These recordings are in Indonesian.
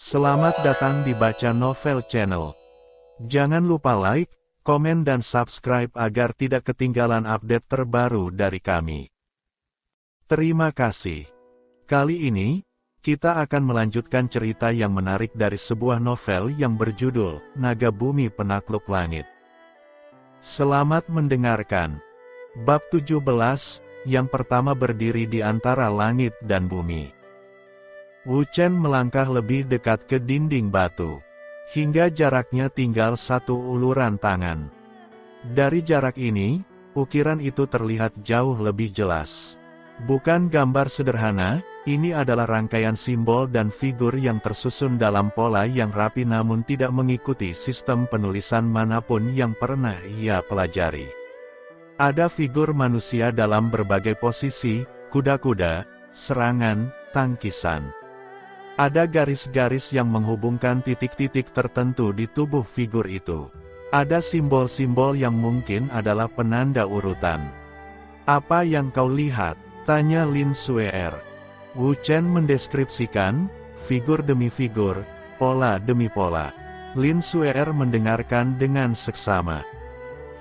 Selamat datang di Baca Novel Channel. Jangan lupa like, komen dan subscribe agar tidak ketinggalan update terbaru dari kami. Terima kasih. Kali ini, kita akan melanjutkan cerita yang menarik dari sebuah novel yang berjudul Naga Bumi Penakluk Langit. Selamat mendengarkan. Bab 17, yang pertama berdiri di antara langit dan bumi. Wu Chen melangkah lebih dekat ke dinding batu, hingga jaraknya tinggal satu uluran tangan. Dari jarak ini, ukiran itu terlihat jauh lebih jelas. Bukan gambar sederhana, ini adalah rangkaian simbol dan figur yang tersusun dalam pola yang rapi namun tidak mengikuti sistem penulisan manapun yang pernah ia pelajari. Ada figur manusia dalam berbagai posisi, kuda-kuda, serangan, tangkisan. Ada garis-garis yang menghubungkan titik-titik tertentu di tubuh figur itu. Ada simbol-simbol yang mungkin adalah penanda urutan. "Apa yang kau lihat?" tanya Lin Xuer. Wu Chen mendeskripsikan, figur demi figur, pola demi pola. Lin Xuer mendengarkan dengan seksama.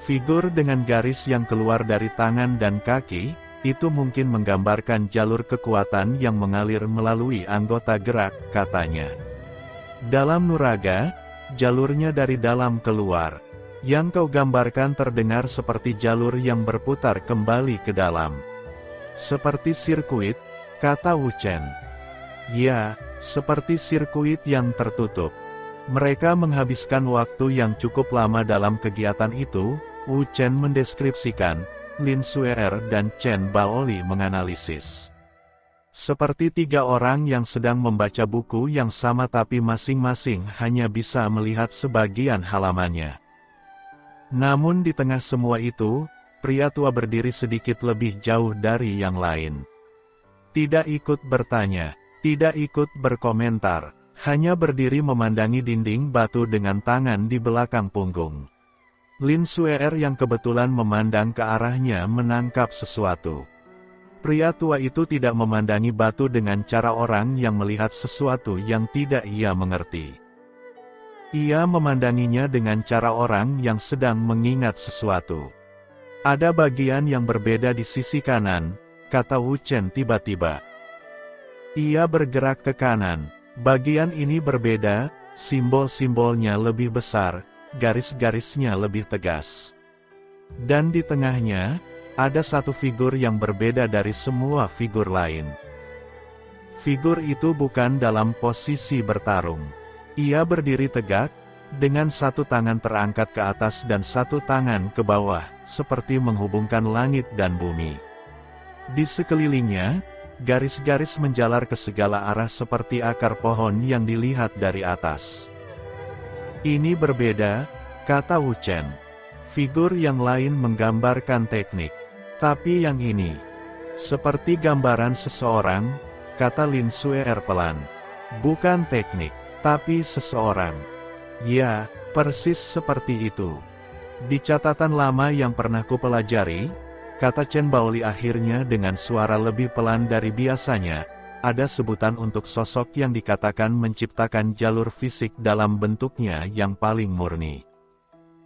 Figur dengan garis yang keluar dari tangan dan kaki, itu mungkin menggambarkan jalur kekuatan yang mengalir melalui anggota gerak, katanya. Dalam nuraga, jalurnya dari dalam keluar. Yang kau gambarkan terdengar seperti jalur yang berputar kembali ke dalam. Seperti sirkuit, kata Wu Chen. Ya, seperti sirkuit yang tertutup. Mereka menghabiskan waktu yang cukup lama dalam kegiatan itu, Wu Chen mendeskripsikan. Lin Xuer dan Chen Baoli menganalisis. Seperti tiga orang yang sedang membaca buku yang sama tapi masing-masing hanya bisa melihat sebagian halamannya. Namun di tengah semua itu, pria tua berdiri sedikit lebih jauh dari yang lain. Tidak ikut bertanya, tidak ikut berkomentar, hanya berdiri memandangi dinding batu dengan tangan di belakang punggung. Lin Xuer yang kebetulan memandang ke arahnya menangkap sesuatu. Pria tua itu tidak memandangi batu dengan cara orang yang melihat sesuatu yang tidak ia mengerti. Ia memandanginya dengan cara orang yang sedang mengingat sesuatu. Ada bagian yang berbeda di sisi kanan, kata Wu Chen tiba-tiba. Ia bergerak ke kanan. Bagian ini berbeda, simbol-simbolnya lebih besar. Garis-garisnya lebih tegas. Dan di tengahnya, ada satu figur yang berbeda dari semua figur lain. Figur itu bukan dalam posisi bertarung. Ia berdiri tegak, dengan satu tangan terangkat ke atas dan satu tangan ke bawah, seperti menghubungkan langit dan bumi. Di sekelilingnya, garis-garis menjalar ke segala arah seperti akar pohon yang dilihat dari atas. Ini berbeda, kata Wu Chen. Figur yang lain menggambarkan teknik. Tapi yang ini, seperti gambaran seseorang, kata Lin Xuer pelan. Bukan teknik, tapi seseorang. Ya, persis seperti itu. Di catatan lama yang pernah kupelajari, kata Chen Baoli akhirnya dengan suara lebih pelan dari biasanya, ada sebutan untuk sosok yang dikatakan menciptakan jalur fisik dalam bentuknya yang paling murni.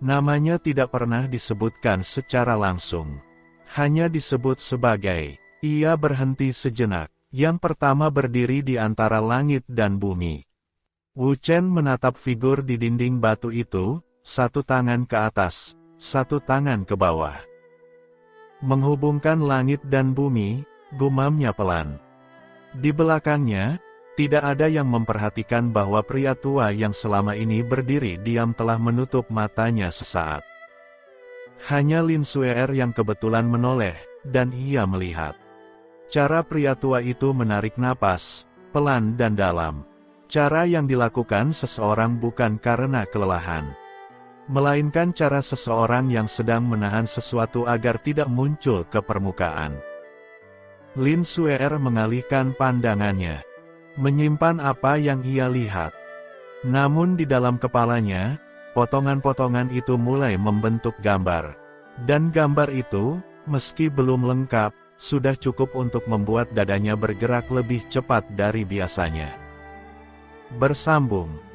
Namanya tidak pernah disebutkan secara langsung. Hanya disebut sebagai, ia berhenti sejenak, yang pertama berdiri di antara langit dan bumi. Wu Chen menatap figur di dinding batu itu, satu tangan ke atas, satu tangan ke bawah. Menghubungkan langit dan bumi, gumamnya pelan. Di belakangnya, tidak ada yang memperhatikan bahwa pria tua yang selama ini berdiri diam telah menutup matanya sesaat. Hanya Lin Xuer yang kebetulan menoleh, dan ia melihat. Cara pria tua itu menarik napas, pelan dan dalam. Cara yang dilakukan seseorang bukan karena kelelahan. Melainkan cara seseorang yang sedang menahan sesuatu agar tidak muncul ke permukaan. Lin Xuer mengalihkan pandangannya, menyimpan apa yang ia lihat. Namun di dalam kepalanya, potongan-potongan itu mulai membentuk gambar. Dan gambar itu, meski belum lengkap, sudah cukup untuk membuat dadanya bergerak lebih cepat dari biasanya. Bersambung.